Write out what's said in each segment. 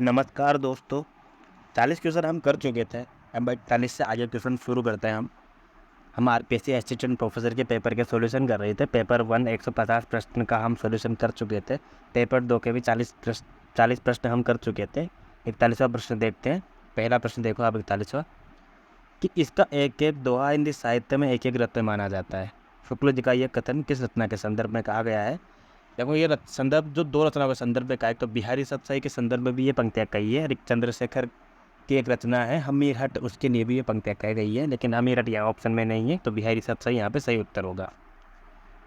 नमस्कार दोस्तों। 40 क्वेश्चन हम कर चुके थे। अब 41 से आगे क्वेश्चन शुरू करते हैं। हम आरपीएससी असिस्टेंट प्रोफेसर के पेपर के सॉल्यूशन कर रहे थे। पेपर 1 150 प्रश्न का हम सॉल्यूशन कर चुके थे। पेपर 2 के भी 40 प्रश्न हम कर चुके थे। 41वां प्रश्न देखते हैं। पहला प्रश्न देखो आप 41वां, कि इसका एक एक दोहा हिंदी साहित्य में एक एक रत्न माना जाता है। शुक्ल जी का यह कथन किस रचना के संदर्भ में कहा गया है? देखो ये संदर्भ जो दो रचनाओं के संदर्भ में कहा है, तो बिहारी सतसाई के संदर्भ में भी ये पंक्तियाँ कही है। चंद्रशेखर की एक रचना है हमीर हट, उसके लिए भी ये पंक्तियाँ कही गई है, लेकिन हमीर हट यहाँ ऑप्शन में नहीं है, तो बिहारी सतसाई यहाँ पे सही उत्तर होगा।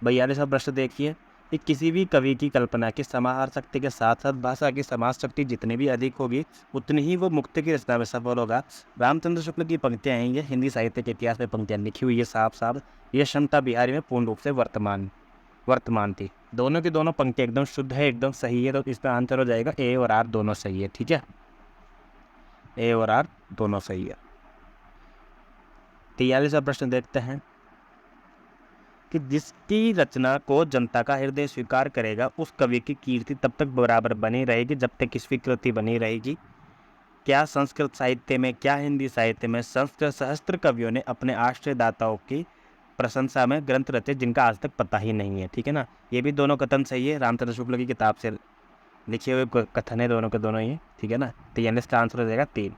42वां प्रश्न देखिए, कि किसी भी कवि की कल्पना की समाहार शक्ति के साथ साथ भाषा की समाज शक्ति जितनी भी अधिक होगी उतनी ही वो मुक्ति की रचना में सफल होगा। रामचंद्र शुक्ल की पंक्तियाँ हैं ये, हिंदी साहित्य के इतिहास में पंक्तियाँ लिखी हुई है साफ साफ। ये क्षमता बिहारी में पूर्ण रूप से वर्तमान थी। दोनों की दोनों पंक्ति एकदम शुद्ध है, एकदम सही है, तो इसका आंसर हो जाएगा ए और आर दोनों सही है। ठीक है, ए और आर दोनों सही है। 43वां प्रश्न देखते हैं, कि जिसकी रचना को जनता का हृदय स्वीकार करेगा उस कवि की कीर्ति तब तक बराबर बनी रहेगी जब तक स्वीकृति बनी रहेगी। क्या संस्कृत साहित्य में, क्या हिंदी साहित्य में संस्कृत सहस्त्र कवियों ने अपने आश्रयदाताओं की प्रशंसा में ग्रंथ रचे जिनका आज तक पता ही नहीं है? ठीक है ना, ये भी दोनों कथन सही है, रामचंद्र शुक्ल की किताब से लिखे हुए कथन है दोनों के दोनों ही। ठीक है ना, तो यानी इसका आंसर हो जाएगा 3।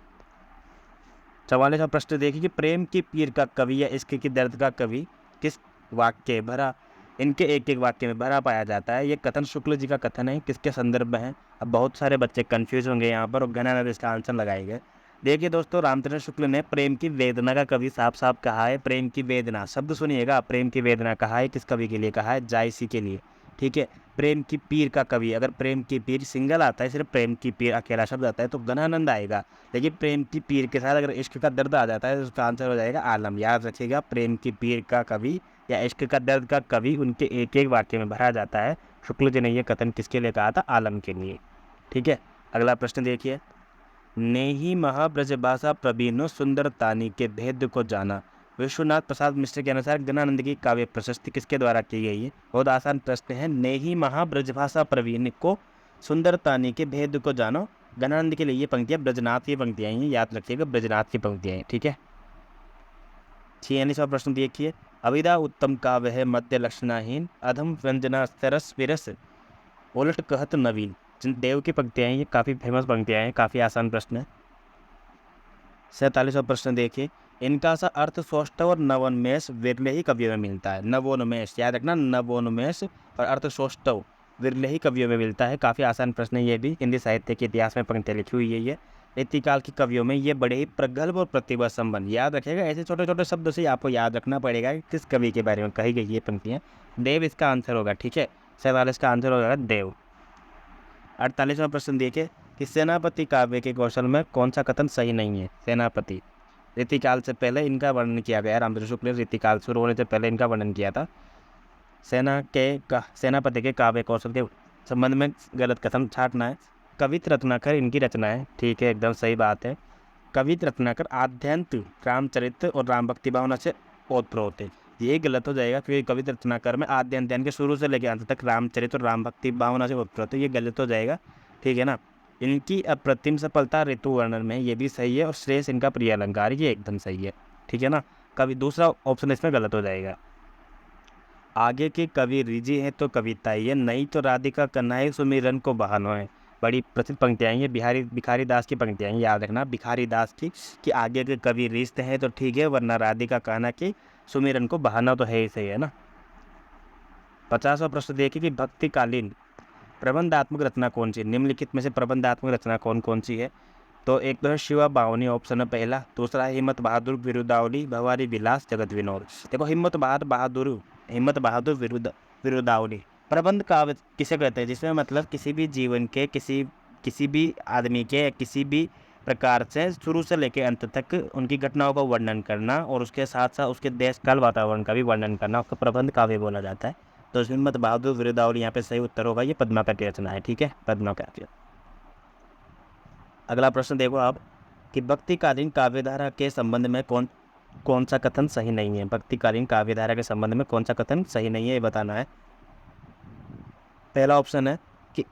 44वां प्रश्न देखिए, कि प्रेम की पीर का कवि या इश्क की दर्द का कवि किस वाक्य भरा, इनके एक एक वाक्य में भरा पाया जाता है? ये कथन शुक्ल जी का कथन है, किसके संदर्भ में है? अब बहुत सारे बच्चे कंफ्यूज होंगे यहाँ पर और गणना इसका आंसर लगाएंगे। देखिए दोस्तों, रामचंद्र शुक्ल ने प्रेम की वेदना का कवि साफ साफ कहा है। प्रेम की वेदना शब्द सुनिएगा, प्रेम की वेदना कहा है, किस कवि के लिए कहा है? जायसी के लिए। ठीक है, प्रेम की पीर का कवि, अगर प्रेम की पीर सिंगल आता है, सिर्फ प्रेम की पीर अकेला शब्द आता है तो गणानंद आएगा, लेकिन प्रेम की पीर के साथ अगर इश्क का दर्द आ जाता है तो उसका आंसर हो जाएगा आलम। याद रखिएगा, प्रेम की पीर का कवि या इश्क का दर्द का कवि, उनके एक एक वाक्य में भरा जाता है। शुक्ल जी ने यह कथन किसके लिए कहा था? आलम के लिए। ठीक है, अगला प्रश्न देखिए, नेही महाब्रजभाषा प्रवीणो सुंदर तानी के भेद को जाना। विश्वनाथ प्रसाद मिश्र के अनुसार गणानंद की काव्य प्रशस्ति किसके द्वारा की गई है? बहुत आसान प्रश्न है। नेही महाब्रजभाषा प्रवीण को सुंदर तानी के भेद को जानो, गणानंद के लिए ये पंक्तियां ब्रजनाथ की पंक्तियां हैं, याद रखिएगा ब्रजनाथ की पंक्तियां हैं। ठीक है, 46वां प्रश्न देखिए, अविदा उत्तम काव्य है मध्य लक्षणाहीन, अधम व्यंजना सरस विरस उलट कहत नवीन। देव की पंक्तियां हैं, ये काफ़ी फेमस पंक्तियां हैं, काफ़ी आसान प्रश्न है। 47वां प्रश्न देखिए, इनका सा अर्थ सौष्ठव और नवोन्मेष विरले ही कवियों में मिलता है। नवोन्मेष याद रखना, नवोन्मेष और अर्थ सौष्ठव विरले ही कवियों में मिलता है। काफ़ी आसान प्रश्न है ये भी, हिंदी साहित्य के इतिहास में पंक्तियाँ लिखी हुई है ये। रीतिकाल के कवियों में ये बड़े ही प्रगल्भ और प्रतिभा संबंध, याद रखिएगा, ऐसे छोटे छोटे शब्द से आपको याद रखना पड़ेगा कि किस कवि के बारे में कही गई ये पंक्तियाँ। देव इसका आंसर होगा। ठीक है, 47 का आंसर होगा देव। 48वां प्रश्न देखिए, कि सेनापति काव्य के कौशल में कौन सा कथन सही नहीं है? सेनापति रीतिकाल से पहले इनका वर्णन किया गया है। रामचंद्र शुक्ल ने रीतिकाल शुरू होने से पहले इनका वर्णन किया था। सेनापति के काव्य कौशल के संबंध में गलत कथन छाटना है। कवित रत्नाकर इनकी रचना है। ठीक है, एकदम सही बात है। कवित रत्नाकर आद्यंत रामचरित्र और राम भक्ति भावना से ओतप्रोत है, ये गलत हो जाएगा, क्योंकि कवित रत्नाकर में आद्य अंत के शुरू से लेकर अंत तक रामचरित्र और राम भक्ति भावना से ओतप्रोत है, ये गलत हो जाएगा। ठीक है ना, इनकी अप्रतिम सफलता ऋतु वर्णन में, ये भी सही है, और श्रेष्ठ इनका प्रिय अलंकार, ये एकदम सही है। ठीक है ना, कवि दूसरा ऑप्शन इसमें गलत हो जाएगा। आगे के कवि रिजी है तो कविता ये नहीं तो राधिका कन्हैया सुमिरन को बहानो है। बड़ी प्रसिद्ध पंक्तियाँ ये भिखारी दास की पंक्तियाँ, याद रखना भिखारी दास की, कि आगे के कवि रिश्त हैं तो ठीक है, वरना राधिका कहना कि सुमिरन को बहाना तो है ही सही है ना। 50वां प्रश्न देखिए, कि भक्तिकालीन प्रबंधात्मक रचना कौन सी? निम्नलिखित में से प्रबंधात्मक रचना कौन कौन सी है? तो एक तो है शिवा बावनी, ऑप्शन है पहला। दूसरा है हिम्मत बहादुर विरुदावली, भवारी विलास, जगत विनोद। देखो हिम्मत बहादुर विरुदावली प्रबंध काव्य किसे कहते हैं? जिसमें मतलब किसी भी जीवन के किसी भी आदमी के किसी भी प्रकार से शुरू से लेकर अंत तक उनकी घटनाओं का वर्णन करना और उसके साथ साथ उसके देश काल वातावरण का भी वर्णन करना, उसको प्रबंध काव्य बोला जाता है। तो हिम्मत बहादुर विरुदावली यहाँ पे सही उत्तर होगा, ये पद्माकर की रचना है। ठीक है, पद्माकर। अगला प्रश्न देखो आप, कि भक्तिकालीन काव्यधारा के संबंध में कौन सा कथन सही नहीं है? भक्तिकालीन काव्यधारा के संबंध में कौन सा कथन सही नहीं है, ये बताना है। पहला ऑप्शन है कि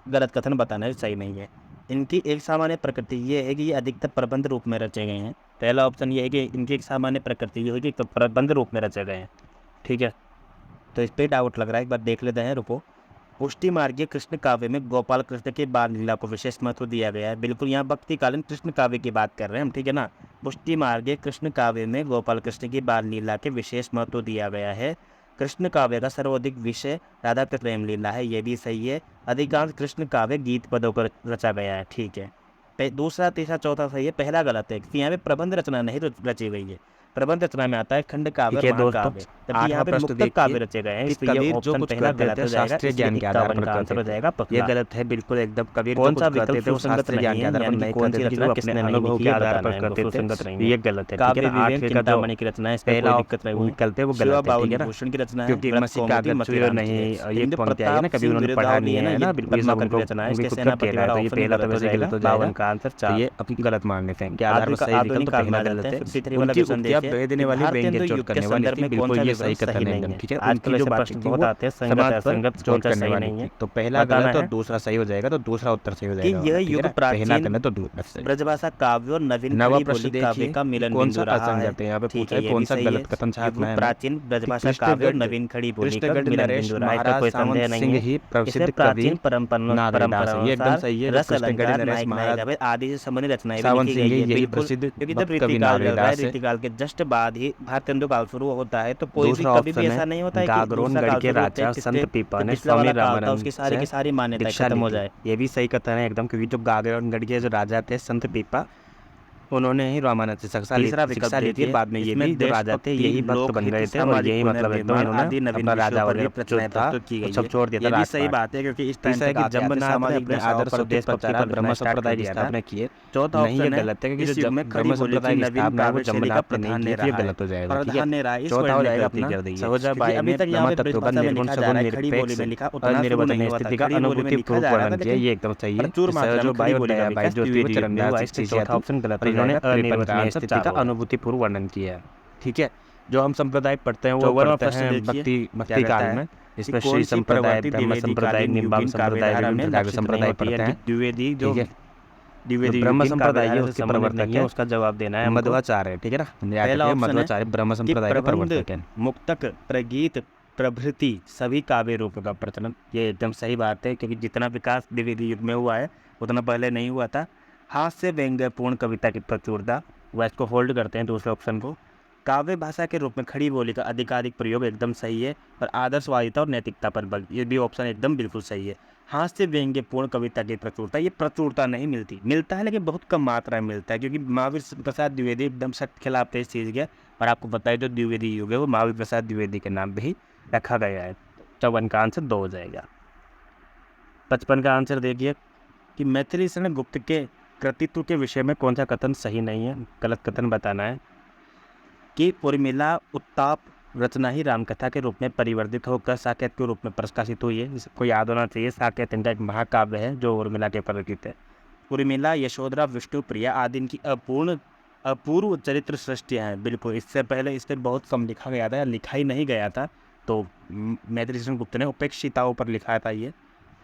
गलत कथन बताना है, सही नहीं है। इनकी एक सामान्य प्रकृति ये है कि ये अधिकतर प्रबंध रूप में रचे गए हैं। पहला ऑप्शन ये है कि इनकी एक सामान्य प्रकृति ये है कि प्रबंध रूप में रचे गए हैं। ठीक है, तो इस पर डाउट लग रहा है, एक बार देख लेते हैं, रुको। पुष्टि मार्गीय कृष्ण काव्य में गोपाल कृष्ण की बाल लीला को विशेष महत्व दिया गया है। बिल्कुल, यहाँ भक्तिकालीन कृष्ण काव्य की बात कर रहे हैं हम, ठीक है ना। पुष्टि मार्गीय कृष्ण काव्य में गोपाल कृष्ण की बाल लीला के विशेष महत्व दिया गया है। कृष्ण काव्य का सर्वाधिक विषय राधा कृष्ण प्रेम लीला है, ये भी सही है। अधिकांश कृष्ण काव्य गीत पदों पर रचा गया है, ठीक है। दूसरा, तीसरा, चौथा सही है, पहला गलत है। यहाँ पे प्रबंध रचना नहीं रची गई है। प्रबंध रचना में आता है खंड काव्य और महाकाव्य, जबकि यहाँ पे मुक्तक काव्य रचे गए हैं। इसलिए ये ऑप्शन पहला गलत हो जाएगा, शास्त्रीय ज्ञान के आधार पर आंसर हो जाएगा। ये गलत है बिल्कुल एकदम। कबीर कौन सा विकल्प सुसंगत नहीं है, यानी कि कौन सी रचना किसने नहीं लिखी है बताना है, वो सुसंगत नहीं है, ये गलत है। काव्य विवेक चिंतामणि की रचना है, इसमें कोई दिक्कत नहीं है। विकल्प है वो गलत है, ठीक है ना। भूषण की रचना है, क्योंकि मसी कागज छुए नहीं, ये पंक्ति आई है ना, कभी उन्होंने पढ़ा नहीं है ना, बिल्कुल ये सब उनको रचना है। इसके सेनापति वाला ये पहला तो वैसे गलत हो जाएगा। 52 का आंसर 4, ये अपनी गलत मान लेते हैं। क्या आधार पर सही विकल्प पहला गलत है। उनकी उक्तियां देने वाली व्यंग्य चोट करने वाली थी, बिल्कुल ये सही कथन है एकदम, ठीक है। उनकी जो बातें थी वो समाज पर चोट करने वाली थी। तो पहला गलत और दूसरा सही हो जाएगा, तो दूसरा उत्तर सही हो जाएगा। यह युग प्राचीन ब्रजभाषा काव्य और नवीन बोली काव्य का मिलन बिंदु रहा है। यहाँ पे पूछा है कौन सा गलत कथन छापना है। प्राचीन ब्रजभाषा काव्य और नवीन खड़ी बोली का मिलन बिंदु रहा है, कोई संदेह नहीं है। इसे प्राचीन परंपरा एकदम सही है। रस अलंकार नायक आदि से संबंधित रचनाएं लिखी गई है, बिल्कुल, क्योंकि जब रीतिकाल के जस्ट बाद ही भारतेंदु काल शुरू होता है, तो कोई भी कभी भी ऐसा नहीं होता है कि दूसरा के राजा संत पीपा ने स्वामी रामानंद उसकी सारी की सारी मान्यताएं खत्म हो जाए। ये भी सही कथन है एकदम, क्योंकि जो गागरोनगढ़ के जो राजा थे संत पीपा, उन्होंने ही रामानंद से शिक्षा ली थी। बाद में ये भी जो राजा थे यही भक्त बन गए थे, और यही मतलब एकदम इन्होंने अपना राजा वगैरह जो था सब छोड़ दिया था। ये भी सही बात है, क्योंकि इस टाइम तक जम्बनाथ ने अपने आदर्श देश प्रचार ब्रह्म संप्रदाय की स्थापना की है। चौथा ऑप्शन गलत है, क्योंकि जो ब्रह्म संप्रदाय की स्थापना है वो जम्बनाथ ने नहीं की थी, ये गलत हो जाएगा, ठीक है। चौथा हो जाएगा अपना सहोजाबाई में ब्रह्म तत्व का निर्गुण सगुण निरपेक्ष अनिर्वचनीय स्थिति का अनुभूति पूर्वक वर्णन किया, ये एकदम सही है। सहोजाबाई और दयाबाई जो थी वो चरणदास की, चौथा ऑप्शन गलत है, इन्होंने अनिर्वचनीय स्थिति का अनुभूति पूर्व वर्णन किया है, ठीक है। जो हम संप्रदाय पढ़ते हैं वो पढ़ते हैं भक्ति काल में, इसमें श्री संप्रदाय, ब्रह्म संप्रदाय, निम्बांग संप्रदाय, विभिन्न संप्रदाय पढ़ते हैं। द्विवेदी जो ब्रह्म संप्रदाय है उसके प्रवर्तक है, उसका जवाब देना है मध्वाचार्य, ठीक है ना। पहला मध्वाचार्य ब्रह्म संप्रदाय का प्रवर्तक है। मुक्तक, प्रगीत प्रभृति सभी काव्य रूप का प्रचलन, ये एकदम सही बात है, क्योंकि जितना विकास द्विवेदी युग में हुआ है उतना पहले नहीं हुआ था। हास्य व्यंग्यपूर्ण कविता की प्रचुरता, वह इसको होल्ड करते हैं दूसरे ऑप्शन को। काव्य भाषा के रूप में खड़ी बोली का अधिकाधिक प्रयोग एकदम सही है। और आदर्शवादिता और नैतिकता पर बल, ये भी ऑप्शन एकदम बिल्कुल सही है। हास्य व्यंग्यपूर्ण कविता की प्रचुरता, ये प्रचुरता नहीं मिलता है, लेकिन बहुत कम मात्रा में मिलता है, क्योंकि महावीर प्रसाद द्विवेदी एकदम सख्त खिलाफ थे इस चीज़ के। और आपको पता है जो द्विवेदी युग है वो महावीर प्रसाद द्विवेदी के नाम पर ही रखा गया है। 54 का आंसर 2 हो जाएगा। 55 का आंसर देखिए कि मैथिली शरण गुप्त के कृतित्व के विषय में कौन सा कथन सही नहीं है। गलत कथन बताना है कि उर्मिला उत्ताप रचना ही रामकथा के रूप में परिवर्तित होकर साकेत के रूप में प्रकाशित हुई है। इसको याद होना चाहिए, साकेत इनका एक महाकाव्य है जो उर्मिला के पर रचित है। उर्मिला, यशोधरा, विष्णुप्रिया आदि इनकी अपूर्व चरित्र सृष्टियाँ हैं। बिल्कुल, इससे पहले इस पर बहुत कम लिखा गया था, लिखा ही नहीं गया था, तो मैथिली शरण गुप्त ने उपेक्षिताओं पर लिखा था। ये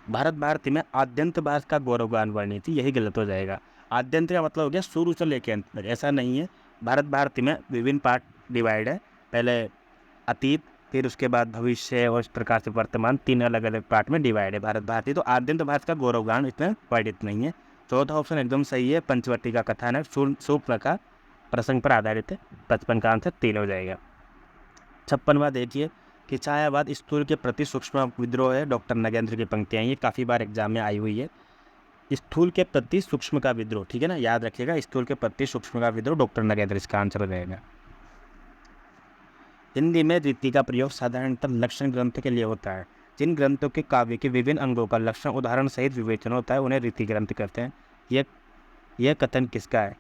भारत भारती में आद्यंत भाष का गौरवगान वर्णित थी, यही गलत हो जाएगा। आद्यंत का मतलब हो गया शुरू से लेके अंत तक, ऐसा नहीं है। भारत भारती में विभिन्न पार्ट डिवाइड है, पहले अतीत, फिर उसके बाद भविष्य और इस प्रकार से वर्तमान, 3 अलग अलग पार्ट में डिवाइड है भारत भारती। तो आद्यंत भाष का गौरवगान इसमें वर्णित नहीं है। चौथा ऑप्शन एकदम सही है, पंचवटी का कथन है सूर्य का प्रसंग पर आधारित है। 55 का आंसर 3 हो जाएगा। 56वां देखिए कि छायावाद स्थूल के प्रति सूक्ष्म विद्रोह है। डॉक्टर नगेंद्र की पंक्तियाँ, ये काफ़ी बार एग्जाम में आई हुई है। स्थूल के प्रति सूक्ष्म का विद्रोह, ठीक है ना, याद रखिएगा, स्थूल के प्रति सूक्ष्म का विद्रोह, डॉक्टर नगेंद्र इसका आंसर रहेगा। हिंदी में रीति का प्रयोग साधारणतः लक्षण ग्रंथ के लिए होता है। जिन ग्रंथों के काव्य के विभिन्न अंगों का लक्षण उदाहरण सहित विवेचन होता है उन्हें रीति ग्रंथ कहते हैं। यह कथन किसका है?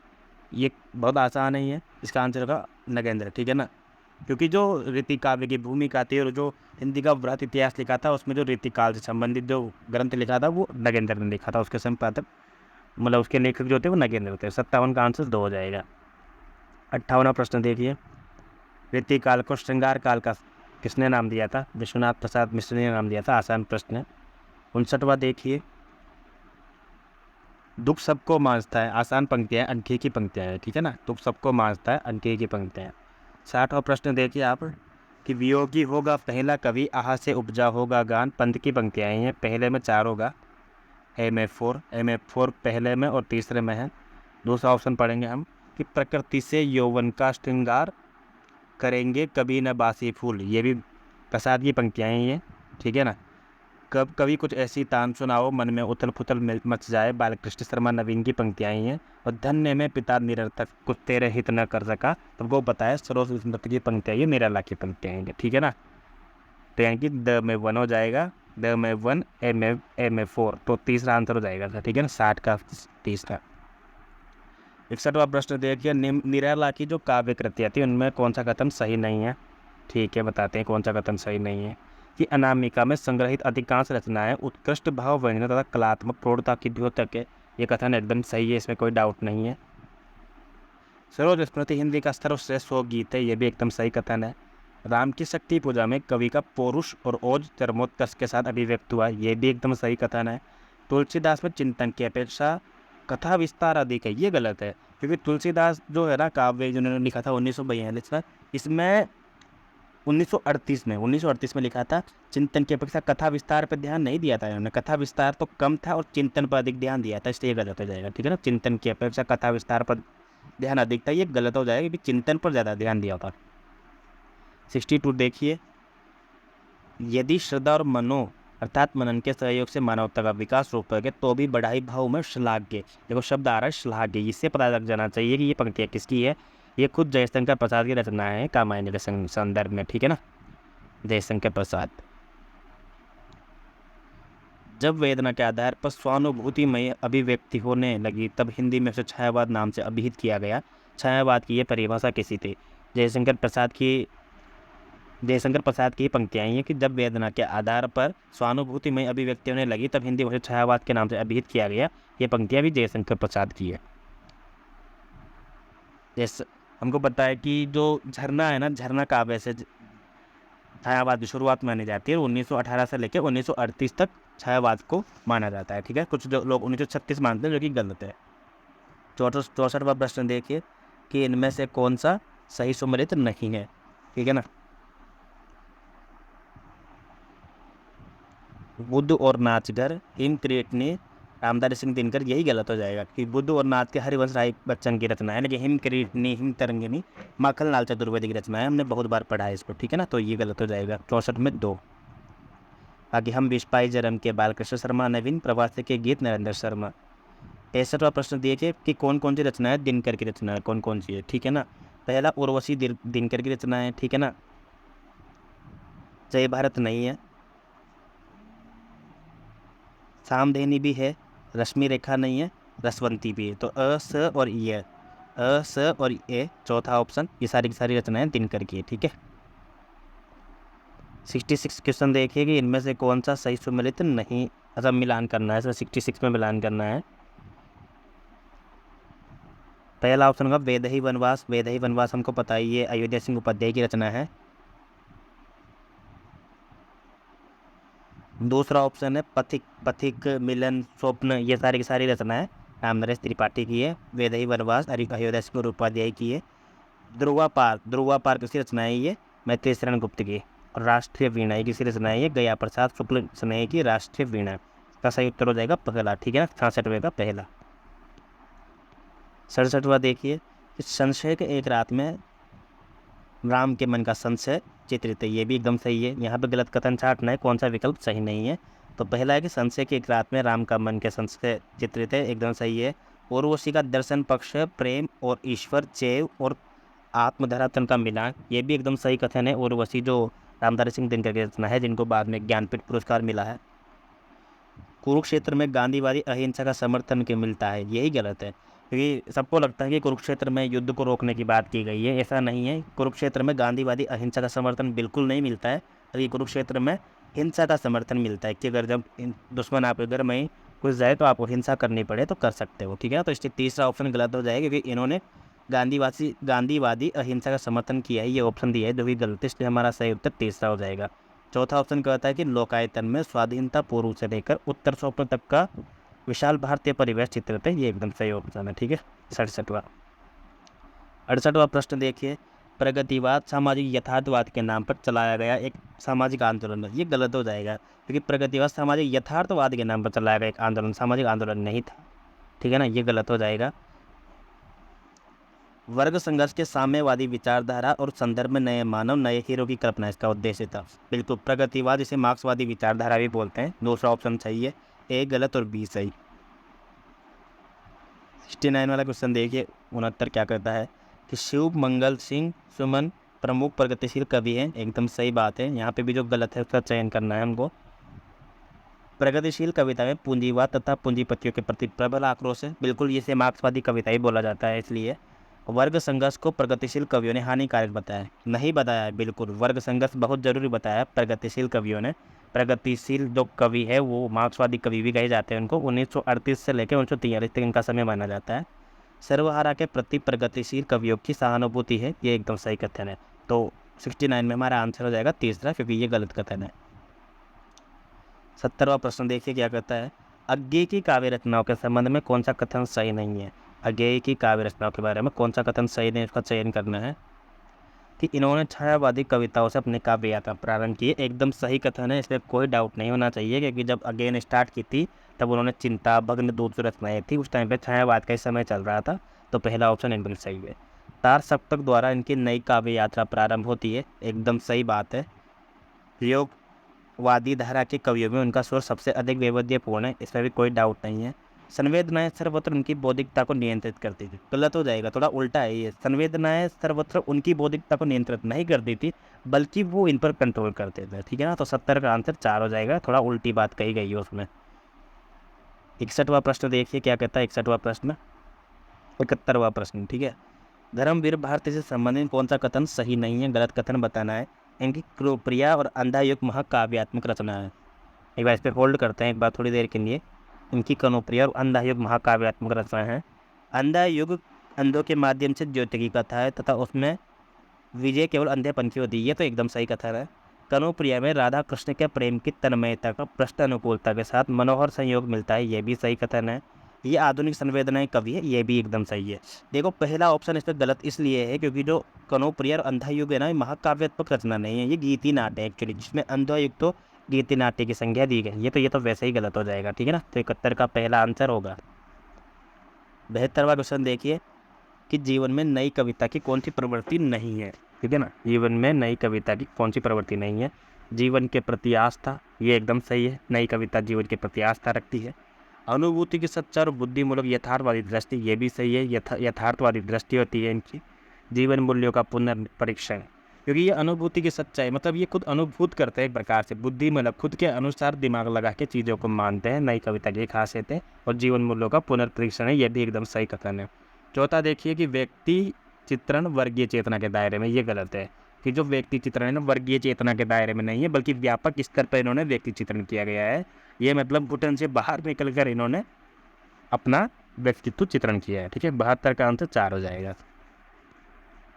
ये बहुत आसान नहीं है, इसका आंसर होगा नगेंद्र, ठीक है ना, क्योंकि जो रीति काव्य की भूमिका थी और जो हिंदी का वृहत इतिहास लिखा था उसमें जो रीति काल से संबंधित जो ग्रंथ लिखा था वो नगेंद्र ने लिखा था। उसके संपादक मतलब उसके लेखक जो थे वो नगेंद्र थे। 57 का आंसर 2 हो जाएगा। 58वां प्रश्न देखिए, रीति काल को श्रृंगार काल का किसने नाम दिया था? विश्वनाथ प्रसाद मिश्र ने नाम दिया था। आसान प्रश्न है। 59वां देखिए, दुख सबको मांझता है, आसान पंक्तियाँ, अंकित की पंक्तियाँ हैं, ठीक है ना। दुख सबको मांझता है, अंकित की पंक्तियाँ हैं। 60वां प्रश्न देखिए आप कि वियोगी होगा पहला कवि, आहा से उपजा होगा गान। पंत की पंक्तियाँ हैं, पहले में 4 होगा, एम ए 4 पहले में और तीसरे में है। दूसरा ऑप्शन पढ़ेंगे हम कि प्रकृति से यौवन का श्रृंगार, करेंगे कभी न बासी फूल। ये भी प्रसाद की पंक्तियाँ हैं ये, ठीक है ना। कब कभी कुछ ऐसी तान सुनाओ, मन में उथल पुथल मच जाए। बालकृष्ण शर्मा नवीन की पंक्तियाँ हैं। और धन्य में पिता निरर्थक, कुछ तेरे हित न कर सका, तुमको बताया। सरोज स्मृति की पंक्तियाँ ये, निराला की पंक्तियाँ हैं, ठीक है ना। तो यानी कि द में 1 हो जाएगा, द में 1, ए में 4, तो तीसरा आंसर हो जाएगा, ठीक है ना, 60 का तीसरा। 61वां प्रश्न देखिए, निराला की जो काव्य कृतियाँ थी उनमें कौन सा कथन सही नहीं है, ठीक है, बताते हैं कौन सा कथन सही नहीं है। कि अनामिका में संग्रहित अधिकांश रचनाएं उत्कृष्ट भाव वर्णन तथा कलात्मक प्रौढ़ता की द्योतक है। ये कथन एकदम सही है, इसमें कोई डाउट नहीं है। सरोज स्मृति हिंदी का सर्वश्रेष्ठ शोक गीत है, ये भी एकदम सही कथन है। राम की शक्ति पूजा में कवि का पौरुष और ओज चरमोत्कर्ष के साथ अभिव्यक्त हुआ, ये भी एकदम सही कथन है। तुलसीदास में चिंतन की अपेक्षा कथा विस्तार अधिक है, ये गलत है। क्योंकि तुलसीदास जो है ना, काव्य जिन्होंने लिखा था 1942 में, इसमें 1938 में लिखा था। चिंतन की अपेक्षा कथा विस्तार पर ध्यान नहीं दिया था इन्होंने, कथा विस्तार तो कम था और चिंतन पर अधिक ध्यान दिया था, इसलिए गलत हो जाएगा, ठीक है ना। चिंतन की अपेक्षा कथा विस्तार पर ध्यान अधिक था, ये गलत हो जाएगा, क्योंकि चिंतन पर ज़्यादा ध्यान दिया था। 62 देखिए, यदि श्रद्धा और मनो अर्थात मनन के सहयोग से मानवता का विकास रोक पाएगा तो भी बढ़ाई भाव में श्लाघ्य, देखो शब्द आ रहा है श्लाघ्य, इससे पता लग जाना चाहिए कि ये पंक्तियाँ किसकी है। ये खुद जयशंकर प्रसाद की रचना है कामायनी के संदर्भ में, ठीक है ना, जयशंकर प्रसाद। जब वेदना के आधार पर स्वानुभूतिमय अभिव्यक्ति होने लगी तब हिंदी में उसे छायावाद नाम से अभिहित किया गया। छायावाद की ये परिभाषा किसी थी? जयशंकर प्रसाद की पंक्तियाँ हैं कि जब वेदना के आधार पर स्वानुभूतिमय अभिव्यक्ति होने लगी तब हिंदी में उसे छायावाद के नाम से अभिहित किया गया। ये पंक्तियाँ भी जयशंकर प्रसाद की है। जैसे हमको पता है कि जो झरना है ना, झरना काव्य से छायावाद की शुरुआत मानी जाती है। 1918 से लेकर 1938 तक छायावाद को माना जाता है, ठीक है। कुछ जो लोग 1936 मानते हैं, जो कि गलत है। 64वां प्रश्न देखिए कि इनमें से कौन सा सही सुमेलित नहीं है, ठीक है ना। बुद्ध और नाचगर, हिम क्रीटनी, रामधारी सिंह दिनकर, यही गलत हो जाएगा कि बुद्ध और नाच के हरिवंश राय बच्चन की रचना है, लेकिन हिम क्रीटनी, हिम तरंगिनी माखनलाल चतुर्वेदी की रचना है, हमने बहुत बार पढ़ा है इसको, ठीक है ना, तो ये गलत हो जाएगा। 64 में 2। आगे हम विस्पाई जरम के बालकृष्ण शर्मा नवीन, प्रवासी के गीत नरेंद्र शर्मा। 63वां प्रश्न देखिए कि कौन कौन सी रचना है दिनकर की रचना है, कौन कौन सी है, ठीक है ना। पहला उर्वशी दिनकर की रचना है, ठीक है ना। जय भारत नहीं है, सामधेनी भी है, रश्मि रेखा नहीं है, रसवंती भी है। तो अ स और ये, अ स और ए चौथा ऑप्शन, ये सारी की सारी रचनाएं दिनकर की है, ठीक है। 66 क्वेश्चन देखिए कि इनमें से कौन सा सही सुमेलित नहीं, अच्छा मिलान करना है, इसमें 66 में मिलान करना है। पहला ऑप्शन होगा वैदेही वनवास। वैदेही वनवास हमको पता ही है, अयोध्या सिंह उपाध्याय की रचना है। दूसरा ऑप्शन है पथिक मिलन स्वप्न, ये सारी की सारी रचना है रामनरेश त्रिपाठी की है। वैदेही वनवास अयोध्या सिंह उपाध्याय की है। ध्रुवा पार किसी रचना है ये, मैत्री शरण गुप्त की। और राष्ट्रीय वीणा ये किसी रचना है ये, गया प्रसाद शुक्ल स्नेह की राष्ट्रीय वीणा। का सही उत्तर हो जाएगा पहला, ठीक है ना, 66वें का पहला। 67वां देखिए, संशय के एक रात में राम के मन का संशय चित्रित है, ये भी एकदम सही है। यहाँ पे गलत कथन छांटना है, कौन सा विकल्प सही नहीं है। तो पहला है कि संशय की एक रात में राम का मन के संशय चित्रित है, एकदम सही है। उर्वशी का दर्शन पक्ष, प्रेम और ईश्वर चैव और आत्मधरातन का मिलान, ये भी एकदम सही कथन है। उर्वशी जो रामधारी सिंह दिनकर की रचना है, जिनको बाद में ज्ञानपीठ पुरस्कार मिला है। कुरुक्षेत्र में गांधीवादी अहिंसा का समर्थन क्यों मिलता है, यही गलत है। क्योंकि सबको लगता है कि कुरुक्षेत्र में युद्ध को रोकने की बात की गई है, ऐसा नहीं है। कुरुक्षेत्र में गांधीवादी अहिंसा का समर्थन बिल्कुल नहीं मिलता है, अभी कुरुक्षेत्र में हिंसा का समर्थन मिलता है कि अगर जब दुश्मन आपके घर में घुस जाए तो आपको हिंसा करनी पड़े तो कर सकते हो, ठीक है। तो इसलिए तीसरा ऑप्शन गलत हो जाएगा, क्योंकि इन्होंने गांधीवादी अहिंसा का समर्थन किया है, ये ऑप्शन दिया है, जो भी गलत है, इसलिए हमारा सही उत्तर तीसरा हो जाएगा। चौथा ऑप्शन कहता है कि लोकायतन में स्वाधीनता पूर्व से लेकर उत्तर स्वप्न तक का विशाल भारतीय परिवेश चित्रित है, ये एकदम सही ऑप्शन है। ठीक है, 67वां। 68वां प्रश्न देखिए, प्रगतिवाद सामाजिक यथार्थवाद के नाम पर चलाया गया एक सामाजिक आंदोलन है। ये गलत हो जाएगा, क्योंकि प्रगतिवाद सामाजिक यथार्थवाद के नाम पर चलाया गया एक आंदोलन, सामाजिक आंदोलन नहीं था। ठीक है ना, ये गलत हो जाएगा। वर्ग संघर्ष के साम्यवादी विचारधारा और संदर्भ में नए मानव, नए हीरो की कल्पना इसका उद्देश्य था। बिल्कुल, प्रगतिवाद इसे मार्क्सवादी विचारधारा भी बोलते हैं। दूसरा ऑप्शन सही है, ए गलत और बी सही। 69 वाला क्वेश्चन देखिए, 69 क्या कहता है कि शिव मंगल सिंह सुमन प्रमुख प्रगतिशील कवि हैं। एकदम सही बात है, यहाँ पे भी जो गलत है उसका चयन करना है हमको। प्रगतिशील कविता में पूंजीवाद तथा पूंजीपतियों के प्रति प्रबल आक्रोश है। बिल्कुल, इसे मार्क्सवादी कविता ही बोला जाता है। इसलिए वर्ग संघर्ष को प्रगतिशील कवियों ने हानिकारक बताया, नहीं बताया है। बिल्कुल, वर्ग संघर्ष बहुत जरूरी बताया प्रगतिशील कवियों ने। प्रगतिशील जो कवि है वो मार्क्सवादी कवि भी कहे जाते हैं उनको। 1938 से लेकर 1943 तक इनका समय माना जाता है। सर्वहारा के प्रति प्रगतिशील कवियों की सहानुभूति है, ये एकदम सही कथन है। तो 69 में हमारा आंसर हो जाएगा तीसरा, क्योंकि ये गलत कथन है। 70वां प्रश्न देखिए क्या कहता है, अज्ञेय की काव्य रचनाओं के संबंध में कौन सा कथन सही नहीं है। अज्ञेय की काव्य रचनाओं के बारे में कौन सा कथन सही नहीं, उसका चयन करना है। कि इन्होंने छायावादी कविताओं से अपनी काव्य यात्रा प्रारंभ की, एकदम सही कथन है, इसमें कोई डाउट नहीं होना चाहिए। क्योंकि जब अगेन स्टार्ट की थी तब उन्होंने चिंता, भग्न दूत रचनाएं थी, उस टाइम पे छायावाद का समय चल रहा था। तो पहला ऑप्शन एकदम सही है। तार सप्तक द्वारा इनकी नई काव्य यात्रा प्रारंभ होती है, एकदम सही बात है। प्रयोगवादी धारा के कवियों में उनका स्वर सबसे अधिक वैविध्यपूर्ण है, इसमें भी कोई डाउट नहीं है। संवेदनाएं सर्वत्र उनकी बौद्धिकता को नियंत्रित करती थी, गलत हो जाएगा, थोड़ा उल्टा है ये। संवेदनाएं सर्वत्र उनकी बौद्धिकता को नियंत्रित नहीं करती थी, बल्कि वो इन पर कंट्रोल करते थे। ठीक है ना, तो 70 का आंसर 4 हो जाएगा, थोड़ा उल्टी बात कही गई है उसमें। 61वां प्रश्न देखिए क्या कहता है। 61वां प्रश्न, 71वां प्रश्न। ठीक है, धर्मवीर भारती से संबंधित कौन सा कथन सही नहीं है, गलत कथन बताना है। इनकी क्रोप्रिया और अंधा युग महाकाव्यात्मक रचना है। एक बार इस पर होल्ड करते हैं एक बार थोड़ी देर के लिए। इनकी कनोप्रिया और अंधा युग महाकाव्यात्मक रचना है। अंधा युग अंधों के माध्यम से ज्योति की कथा है तथा उसमें विजय केवल अंधेपन की होती है, ये तो एकदम सही कथन है। कनोप्रिया में राधा कृष्ण के प्रेम की तन्मयता का प्रश्न अनुकूलता के साथ मनोहर संयोग मिलता है, ये भी सही कथन है। ये आधुनिक संवेदनाएं कवि है, ये भी एकदम सही है। देखो, पहला ऑप्शन इस पर गलत इसलिए है क्योंकि जो कनोप्रिया और अंधा युग है ना, ये महाकाव्यात्मक रचना नहीं है, ये गीति नाट्य है एक्चुअली, जिसमें अंधा युग तो गीति नाट्य की संज्ञा दी गई। ये तो वैसे ही गलत हो जाएगा। ठीक है ना, तो 71 का पहला आंसर होगा। 72वां क्वेश्चन देखिए कि जीवन में नई कविता की कौन सी प्रवृत्ति नहीं है। ठीक है ना, जीवन में नई कविता की कौन सी प्रवृत्ति नहीं है। जीवन के प्रति आस्था, ये एकदम सही है, नई कविता जीवन के प्रति आस्था रखती है। अनुभूति की सच्चा और बुद्धिमूलक यथार्थवादी दृष्टि, ये भी सही है, यथार्थवादी दृष्टि होती है इनकी। जीवन मूल्यों का पुनर्परीक्षण, क्योंकि ये अनुभूति की सच्चाई, मतलब ये खुद अनुभूत करते हैं एक प्रकार से। बुद्धि मतलब खुद के अनुसार दिमाग लगा के चीज़ों को मानते हैं, नई कविता की खासियत है। और जीवन मूल्यों का पुनर्परीक्षण है, ये भी एकदम सही कथन है। चौथा देखिए कि व्यक्ति चित्रण वर्गीय चेतना के दायरे में, ये गलत है। कि जो व्यक्ति चित्रण है ना, वर्गीय चेतना के दायरे में नहीं है, बल्कि व्यापक स्तर पर इन्होंने व्यक्ति चित्रण किया गया है। ये मतलब घुटन से बाहर निकल कर इन्होंने अपना व्यक्तित्व चित्रण किया है। ठीक है, 72 का आंसर 4 हो जाएगा।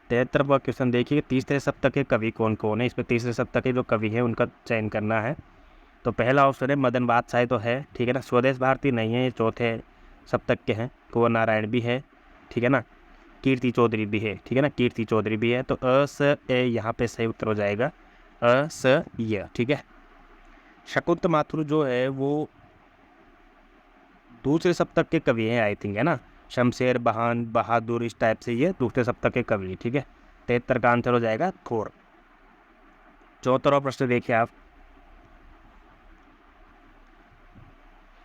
73वां क्वेश्चन देखिए, तीसरे सप्तक के कवि कौन कौन है। इसमें तीसरे सप्तक के जो कवि हैं उनका चयन करना है। तो पहला ऑप्शन है मदन बादशाह, तो है। ठीक है ना, स्वदेश भारती नहीं है, ये चौथे सप्तक के हैं। कुंवर नारायण भी है। ठीक है ना, कीर्ति चौधरी भी है। ठीक है ना, कीर्ति चौधरी भी है। तो अ स ए यहाँ पे सही उत्तर हो जाएगा, अ स य। ठीक है, शकुंत माथुर जो है वो दूसरे सप्तक के कवि हैं आई थिंक, है ना। शमशेर बहान बहादुर, इस टाइप से ये दूसरे सप्तक के कवि। ठीक है, 73 का आंसर हो जाएगा 4। 74वां प्रश्न देखिए आप।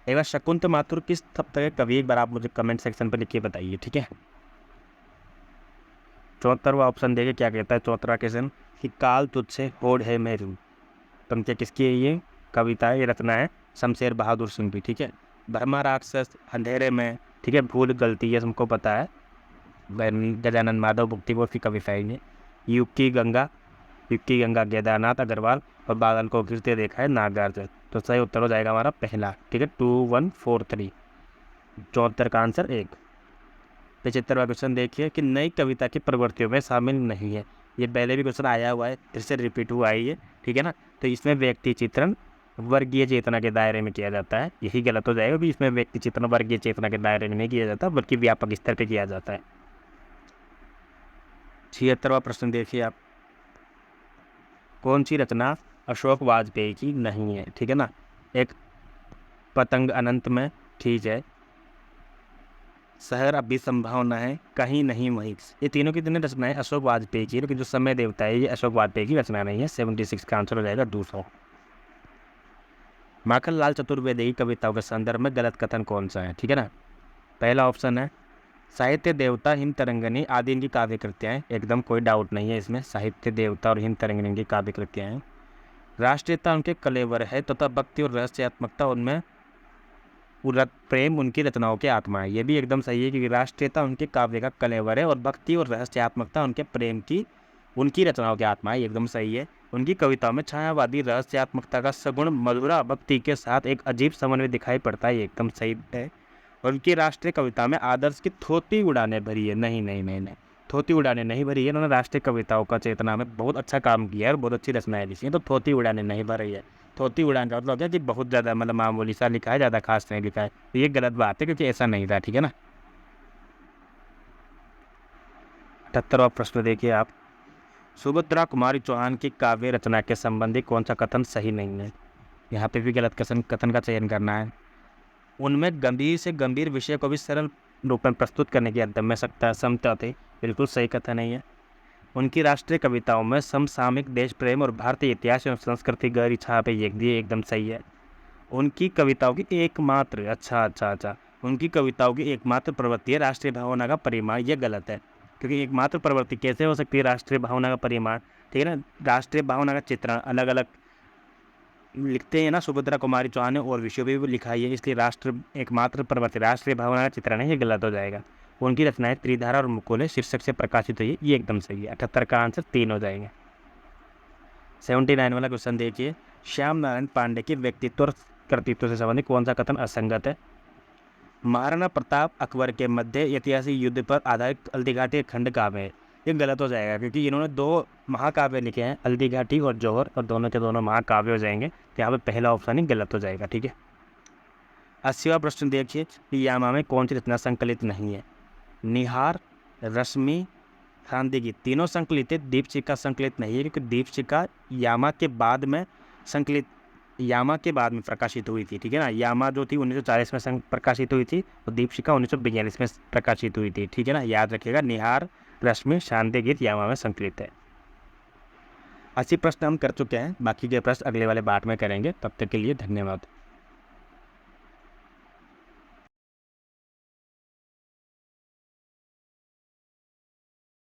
एक बार शकुंत माथुर किस सप्तक के कवि, एक बार आप मुझे कमेंट सेक्शन पर लिख के बताइए। ठीक है, 74वां ऑप्शन देखिए क्या कहता है। 74वां क्वेश्चन कि काल तुझसे होड़ है मेरू, पंक्ति किसकी है, ये कविता है, ये रचना है शमशेर बहादुर सिंह की। ठीक है, ब्रह्मा राक्षस, अंधेरे में, ठीक है, भूल गलती, ये हमको पता है, गजानन माधव भुक्ति वो की कविता है ये। युग की गंगा केदारनाथ अग्रवाल, और बादल को गिरते देखा है नागार्जुन। तो सही उत्तर हो जाएगा हमारा पहला। ठीक है, 2143। 74 का आंसर 1। 75वां क्वेश्चन देखिए कि नई कविता की प्रवृत्तियों में शामिल नहीं है। ये पहले भी क्वेश्चन आया हुआ है, फिर से रिपीट हुआ है ये। ठीक है ना, तो इसमें व्यक्ति चित्रण वर्गीय चेतना के दायरे में किया जाता है, यही गलत हो जाएगा भी। इसमें व्यक्ति चेतना वर्गीय चेतना के दायरे में नहीं किया जाता बल्कि व्यापक स्तर पर किया जाता है। 76वां प्रश्न देखिए आप, कौन सी रचना अशोक वाजपेयी की नहीं है? ठीक है ना, एक पतंग अनंत में, ठीक है, शहर अभी संभावना है, कहीं नहीं वहीं, ये तीनों की तीनों रचनाएं अशोक वाजपेयी की, लेकिन जो समय देवता है ये अशोक वाजपेयी की रचना नहीं है। 76 का आंसर हो जाएगा 200। माखनलाल चतुर्वेदी की कविताओं के संदर्भ में गलत कथन कौन सा है? ठीक है ना, पहला ऑप्शन है साहित्य देवता हिम तरंगिणी आदि इनकी काव्य कृतियाँ हैं, एकदम कोई डाउट नहीं है इसमें, साहित्य देवता और हिम तरंगिणी की काव्य कृतियाँ हैं। राष्ट्रीयता उनके कलेवर है तथा भक्ति और रहस्यात्मकता उनमें प्रेम उनकी रचनाओं की आत्मा है, ये भी एकदम सही है, क्योंकि राष्ट्रीयता उनके काव्य का कलेवर है और भक्ति और रहस्यात्मकता उनके प्रेम की उनकी रचनाओं की आत्मा है, एकदम सही है। उनकी कविताओं में छायावादी रहस्यात्मकता का सगुण मधुरा भक्ति के साथ एक अजीब समन्वय दिखाई पड़ता है, एकदम सही है। उनकी राष्ट्रीय कविता में आदर्श की थोती उड़ाने भरी है, नहीं नहीं नहीं नहीं, थोती उड़ाने नहीं भरी है, उन्होंने राष्ट्रीय कविताओं का चेतना में बहुत अच्छा काम किया है और बहुत अच्छी रचनाएं लिखी हैं, तो थोती उड़ाने नहीं भरी है। थोती उड़ाने का मतलब है कि बहुत ज़्यादा मतलब मामूली सा लिखा है, ज़्यादा खास नहीं लिखा है, तो ये गलत बात है क्योंकि ऐसा नहीं था। ठीक है ना, 78वां प्रश्न देखिए आप, सुभद्रा कुमारी चौहान की काव्य रचना के संबंधी कौन सा कथन सही नहीं है? यहाँ पे भी गलत कथन का चयन करना है। उनमें गंभीर से गंभीर विषय को भी सरल रूप में प्रस्तुत करने की अदम्य क्षमता थी, बिल्कुल सही कथन नहीं है। उनकी राष्ट्रीय कविताओं में समसामयिक देश प्रेम और भारतीय इतिहास एवं संस्कृति गहरी छाप एकदम सही है। उनकी कविताओं की एकमात्र उनकी कविताओं की एकमात्र प्रवृत्ति है राष्ट्रीय भावना का परिमाण, ये गलत है, क्योंकि एकमात्र प्रवृत्ति कैसे हो सकती है राष्ट्रीय भावना का परिमाण? ठीक है ना, राष्ट्रीय भावना का चित्रण अलग अलग लिखते हैं ना, सुभद्रा कुमारी चौहान ने और विषयों पर भी लिखा है, इसलिए राष्ट्र एकमात्र प्रवृत्ति राष्ट्रीय भावना का चित्रण है, ये गलत हो जाएगा। उनकी रचनाएं त्रिधारा और मुकुल शीर्षक से प्रकाशित हुई है, ये एकदम सही है। 78 का आंसर 3 हो जाएंगे। 79 वाला क्वेश्चन देखिए, श्याम नारायण पांडे के व्यक्तित्व और कृतित्व से संबंधित कौन सा कथन असंगत है? महाराणा प्रताप अकबर के मध्य ऐतिहासिक युद्ध पर आधारित हल्दीघाटी खंड काव्य है, ये गलत हो जाएगा, क्योंकि इन्होंने 2 महाकाव्य लिखे हैं, हल्दीघाटी और जौहर, और दोनों के दोनों महाकाव्य हो जाएंगे, तो यहाँ पे पहला ऑप्शन ही गलत हो जाएगा। ठीक है, 80वां प्रश्न देखिए कि यामा में कौन सी रचना संकलित नहीं है? निहार, रश्मि, खांदेगी, तीनों संकलित है, दीपशिखा संकलित नहीं है, क्योंकि दीपशिखा यामा के बाद में प्रकाशित हुई थी। ठीक है ना, यामा जो थी 1940 में प्रकाशित हुई थी और दीपशिखा 1942 में प्रकाशित हुई थी। ठीक है ना, याद रखिएगा, निहार, रश्मि, शांति गीत यामा में संकलित है। 80 प्रश्न हम कर चुके हैं, बाकी के प्रश्न अगले वाले पार्ट में करेंगे, तब तक के लिए धन्यवाद।